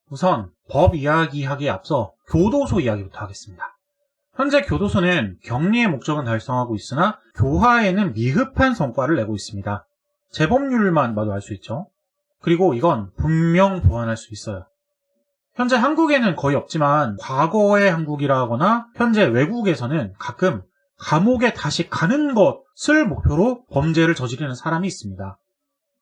우선 법 이야기하기에 앞서 교도소 이야기부터 하겠습니다. 현재 교도소는 격리의 목적은 달성하고 있으나 교화에는 미흡한 성과를 내고 있습니다. 재범률만 봐도 알 수 있죠. 그리고 이건 분명 보완할 수 있어요. 현재 한국에는 거의 없지만 과거의 한국이라거나 현재 외국에서는 가끔 감옥에 다시 가는 것을 목표로 범죄를 저지르는 사람이 있습니다.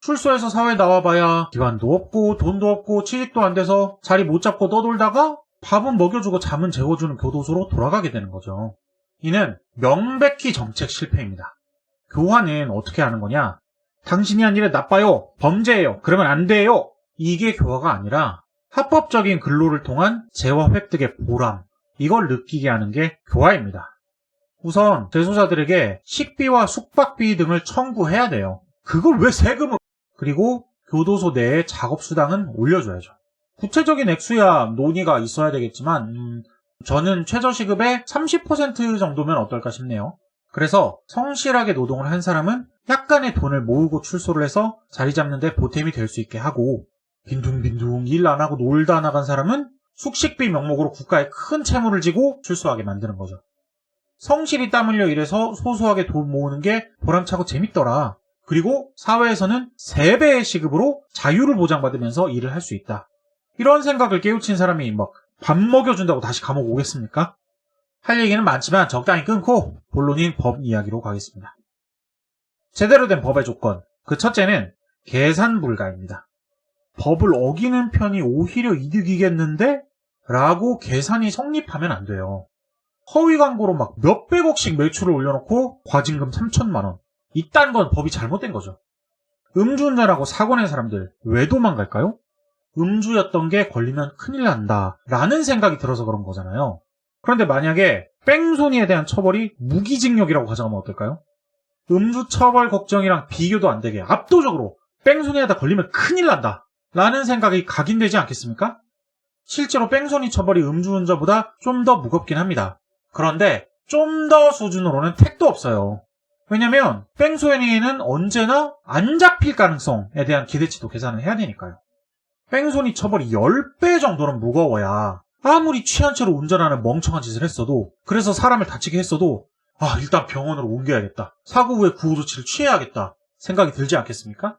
출소해서 사회에 나와봐야 기반도 없고 돈도 없고 취직도 안 돼서 자리 못 잡고 떠돌다가 밥은 먹여주고 잠은 재워주는 교도소로 돌아가게 되는 거죠. 이는 명백히 정책 실패입니다. 교화는 어떻게 하는 거냐? 당신이 한 일은 나빠요. 범죄예요. 그러면 안 돼요. 이게 교화가 아니라 합법적인 근로를 통한 재화 획득의 보람, 이걸 느끼게 하는 게 교화입니다. 우선 재소자들에게 식비와 숙박비 등을 청구해야 돼요. 그걸 왜 세금을... 그리고 교도소 내에 작업수당은 올려줘야죠. 구체적인 액수야 논의가 있어야 되겠지만 저는 최저시급의 30% 정도면 어떨까 싶네요. 그래서 성실하게 노동을 한 사람은 약간의 돈을 모으고 출소를 해서 자리 잡는 데 보탬이 될 수 있게 하고, 빈둥빈둥 일 안 하고 놀다 나간 사람은 숙식비 명목으로 국가에 큰 채무를 지고 출소하게 만드는 거죠. 성실히 땀 흘려 일해서 소소하게 돈 모으는 게 보람차고 재밌더라. 그리고 사회에서는 3배의 시급으로 자유를 보장받으면서 일을 할 수 있다. 이런 생각을 깨우친 사람이 막 밥 먹여준다고 다시 감옥 오겠습니까? 할 얘기는 많지만 적당히 끊고 본론인 법 이야기로 가겠습니다. 제대로 된 법의 조건, 그 첫째는 계산 불가입니다. 법을 어기는 편이 오히려 이득이겠는데? 라고 계산이 성립하면 안 돼요. 허위 광고로 막 몇백억씩 매출을 올려놓고 과징금 3천만 원. 이딴 건 법이 잘못된 거죠. 음주운전하고 사고 낸 사람들 왜 도망갈까요? 음주였던 게 걸리면 큰일 난다 라는 생각이 들어서 그런 거잖아요. 그런데 만약에 뺑소니에 대한 처벌이 무기징역이라고 가정하면 어떨까요? 음주 처벌 걱정이랑 비교도 안 되게 압도적으로 뺑소니하다 걸리면 큰일 난다 라는 생각이 각인되지 않겠습니까? 실제로 뺑소니 처벌이 음주운전보다 좀 더 무겁긴 합니다. 그런데 좀 더 수준으로는 택도 없어요. 왜냐면 뺑소니에는 언제나 안 잡힐 가능성에 대한 기대치도 계산을 해야 되니까요. 뺑소니 처벌이 10배 정도는 무거워야 아무리 취한 채로 운전하는 멍청한 짓을 했어도, 그래서 사람을 다치게 했어도 일단 병원으로 옮겨야겠다, 사고 후에 구호조치를 취해야겠다 생각이 들지 않겠습니까?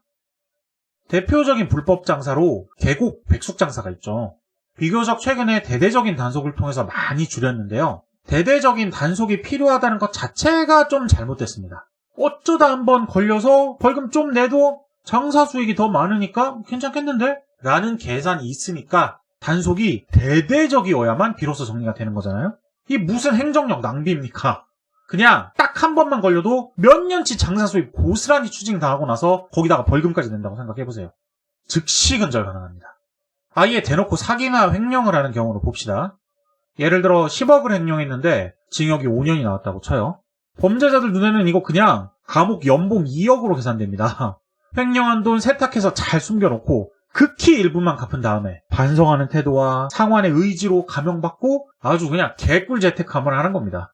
대표적인 불법 장사로 계곡 백숙 장사가 있죠. 비교적 최근에 대대적인 단속을 통해서 많이 줄였는데요. 대대적인 단속이 필요하다는 것 자체가 좀 잘못됐습니다. 어쩌다 한번 걸려서 벌금 좀 내도 장사 수익이 더 많으니까 괜찮겠는데? 라는 계산이 있으니까 단속이 대대적이어야만 비로소 정리가 되는 거잖아요. 이 무슨 행정력 낭비입니까? 그냥 딱 한 번만 걸려도 몇 년치 장사 수익 고스란히 추징당하고 나서 거기다가 벌금까지 낸다고 생각해보세요. 즉시 근절 가능합니다. 아예 대놓고 사기나 횡령을 하는 경우로 봅시다. 예를 들어 10억을 횡령했는데 징역이 5년이 나왔다고 쳐요. 범죄자들 눈에는 이거 그냥 감옥 연봉 2억으로 계산됩니다. 횡령한 돈 세탁해서 잘 숨겨놓고 극히 일부만 갚은 다음에 반성하는 태도와 상환의 의지로 감형받고 아주 그냥 개꿀 재테크 한번 하는 겁니다.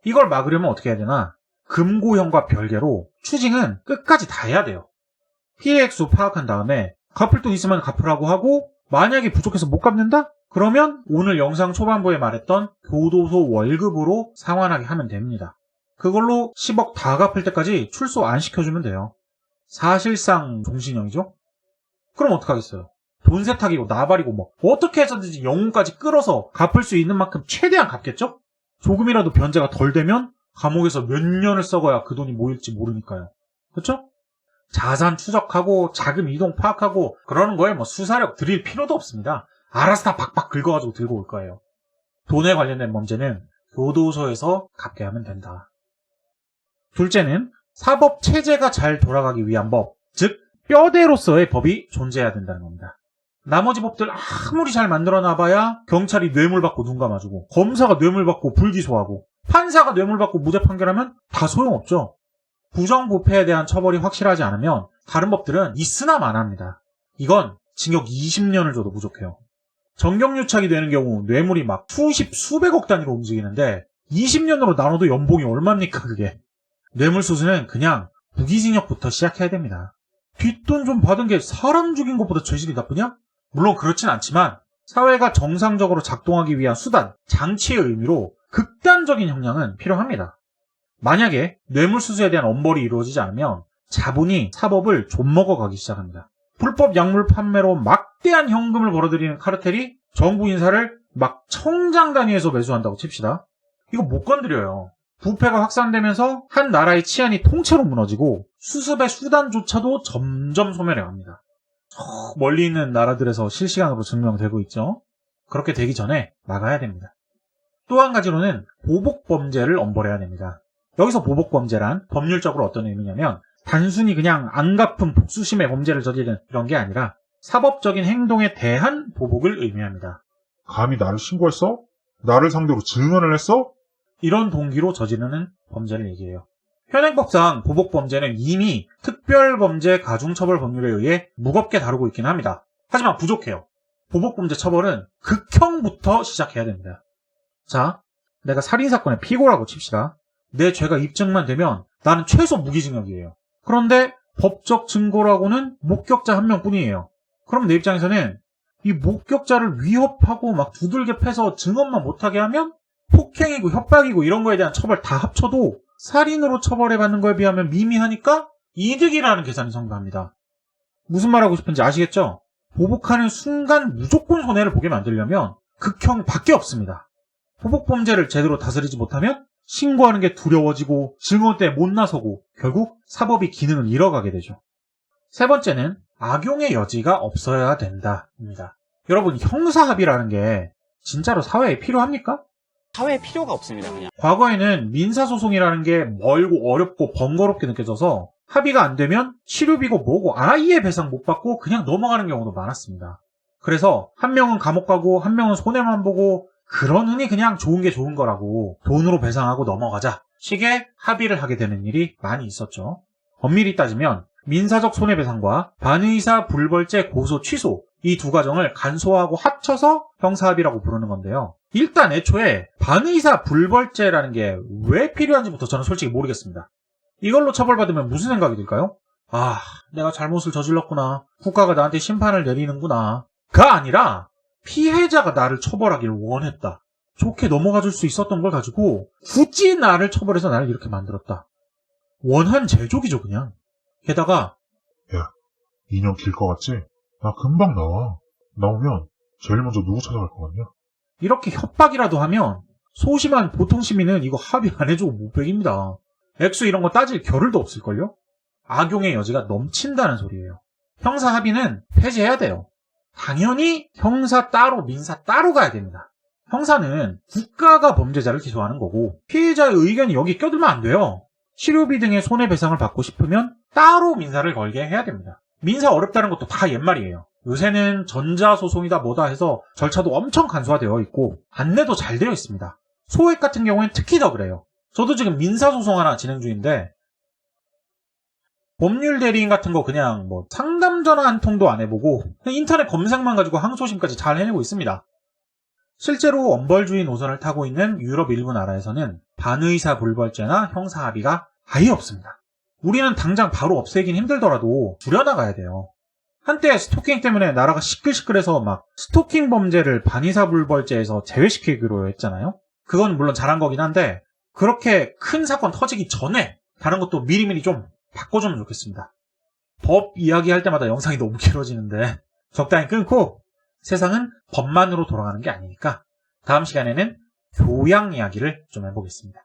이걸 막으려면 어떻게 해야 되나? 금고형과 별개로 추징은 끝까지 다 해야 돼요. 피해 액수 파악한 다음에 갚을 돈 있으면 갚으라고 하고, 만약에 부족해서 못 갚는다? 그러면 오늘 영상 초반부에 말했던 교도소 월급으로 상환하게 하면 됩니다. 그걸로 10억 다 갚을 때까지 출소 안 시켜주면 돼요. 사실상 종신형이죠? 그럼 어떡하겠어요? 돈 세탁이고 나발이고 뭐 어떻게 해서든지 영혼까지 끌어서 갚을 수 있는 만큼 최대한 갚겠죠? 조금이라도 변제가 덜 되면 감옥에서 몇 년을 썩어야 그 돈이 모일지 모르니까요. 그쵸? 자산 추적하고 자금 이동 파악하고 그러는 거에 뭐 수사력 들일 필요도 없습니다. 알아서 다 박박 긁어가지고 들고 올 거예요. 돈에 관련된 범죄는 교도소에서 갚게 하면 된다. 둘째는 사법 체제가 잘 돌아가기 위한 법, 즉 뼈대로서의 법이 존재해야 된다는 겁니다. 나머지 법들 아무리 잘 만들어놔봐야 경찰이 뇌물받고 눈 감아주고, 검사가 뇌물받고 불기소하고, 판사가 뇌물받고 무죄 판결하면 다 소용없죠. 부정부패에 대한 처벌이 확실하지 않으면 다른 법들은 있으나 마나입니다. 이건 징역 20년을 줘도 부족해요. 정경유착이 되는 경우 뇌물이 막 수백억 단위로 움직이는데 20년으로 나눠도 연봉이 얼마입니까 그게. 뇌물수수는 그냥 무기징역부터 시작해야 됩니다. 뒷돈 좀 받은 게 사람 죽인 것보다 죄질이 나쁘냐? 물론 그렇진 않지만 사회가 정상적으로 작동하기 위한 수단, 장치의 의미로 극단적인 형량은 필요합니다. 만약에 뇌물수수에 대한 엄벌이 이루어지지 않으면 자본이 사법을 좀먹어가기 시작합니다. 불법 약물 판매로 막대한 현금을 벌어들이는 카르텔이 정부 인사를 막 청장 단위에서 매수한다고 칩시다. 이거 못 건드려요. 부패가 확산되면서 한 나라의 치안이 통째로 무너지고 수습의 수단조차도 점점 소멸해갑니다. 저 멀리 있는 나라들에서 실시간으로 증명되고 있죠. 그렇게 되기 전에 막아야 됩니다. 또 한 가지로는 보복범죄를 엄벌해야 됩니다. 여기서 보복범죄란 법률적으로 어떤 의미냐면 단순히 그냥 안 갚은 복수심의 범죄를 저지른 이런 게 아니라 사법적인 행동에 대한 보복을 의미합니다. 감히 나를 신고했어? 나를 상대로 증언을 했어? 이런 동기로 저지르는 범죄를 얘기해요. 현행법상 보복범죄는 이미 특별범죄 가중처벌법률에 의해 무겁게 다루고 있긴 합니다. 하지만 부족해요. 보복범죄 처벌은 극형부터 시작해야 됩니다. 자, 내가 살인사건의 피고라고 칩시다. 내 죄가 입증만 되면 나는 최소 무기징역이에요. 그런데 법적 증거라고는 목격자 한 명뿐이에요. 그럼 내 입장에서는 이 목격자를 위협하고 막 두들겨 패서 증언만 못하게 하면 폭행이고 협박이고 이런 거에 대한 처벌 다 합쳐도 살인으로 처벌해받는 거에 비하면 미미하니까 이득이라는 계산이 성립합니다. 무슨 말하고 싶은지 아시겠죠? 보복하는 순간 무조건 손해를 보게 만들려면 극형밖에 없습니다. 보복범죄를 제대로 다스리지 못하면 신고하는 게 두려워지고 증언대에 못 나서고 결국 사법이 기능을 잃어가게 되죠. 세 번째는 악용의 여지가 없어야 된다입니다. 여러분, 형사합의라는 게 진짜로 사회에 필요합니까? 사회에 필요가 없습니다. 그냥 과거에는 민사소송이라는 게 멀고 어렵고 번거롭게 느껴져서 합의가 안 되면 치료비고 뭐고 아예 배상 못 받고 그냥 넘어가는 경우도 많았습니다. 그래서 한 명은 감옥 가고 한 명은 손해만 보고 그러느니 그냥 좋은 게 좋은 거라고 돈으로 배상하고 넘어가자 식의 합의를 하게 되는 일이 많이 있었죠. 엄밀히 따지면 민사적 손해배상과 반의사 불벌죄 고소 취소 이 두 과정을 간소화하고 합쳐서 형사합의라고 부르는 건데요. 일단 애초에 반의사 불벌죄라는 게 왜 필요한지부터 저는 솔직히 모르겠습니다. 이걸로 처벌받으면 무슨 생각이 들까요? 아, 내가 잘못을 저질렀구나. 국가가 나한테 심판을 내리는구나. 가 아니라 피해자가 나를 처벌하기를 원했다. 좋게 넘어가줄 수 있었던 걸 가지고 굳이 나를 처벌해서 나를 이렇게 만들었다. 원한 제족이죠, 그냥. 게다가 야, 2년 길 것 같지? 나 금방 나와. 나오면 제일 먼저 누구 찾아갈 것 같냐? 이렇게 협박이라도 하면 소심한 보통 시민은 이거 합의 안 해주고 못 베깁니다. 액수 이런 거 따질 겨를도 없을걸요? 악용의 여지가 넘친다는 소리예요. 형사 합의는 폐지해야 돼요. 당연히 형사 따로 민사 따로 가야 됩니다. 형사는 국가가 범죄자를 기소하는 거고 피해자의 의견이 여기 껴들면 안 돼요. 치료비 등의 손해배상을 받고 싶으면 따로 민사를 걸게 해야 됩니다. 민사 어렵다는 것도 다 옛말이에요. 요새는 전자소송이다 뭐다 해서 절차도 엄청 간소화되어 있고 안내도 잘 되어 있습니다. 소액 같은 경우엔 특히 더 그래요. 저도 지금 민사소송 하나 진행 중인데 법률 대리인 같은 거 그냥 뭐 상담 전화 한 통도 안 해보고 그냥 인터넷 검색만 가지고 항소심까지 잘 해내고 있습니다. 실제로 엄벌주의 노선을 타고 있는 유럽 일부 나라에서는 반의사 불벌죄나 형사합의가 아예 없습니다. 우리는 당장 바로 없애긴 힘들더라도 줄여나가야 돼요. 한때 스토킹 때문에 나라가 시끌시끌해서 막 스토킹 범죄를 반의사 불벌죄에서 제외시키기로 했잖아요. 그건 물론 잘한 거긴 한데 그렇게 큰 사건 터지기 전에 다른 것도 미리미리 좀 바꿔주면 좋겠습니다. 법 이야기할 때마다 영상이 너무 길어지는데 적당히 끊고 세상은 법만으로 돌아가는 게 아니니까 다음 시간에는 교양 이야기를 좀 해보겠습니다.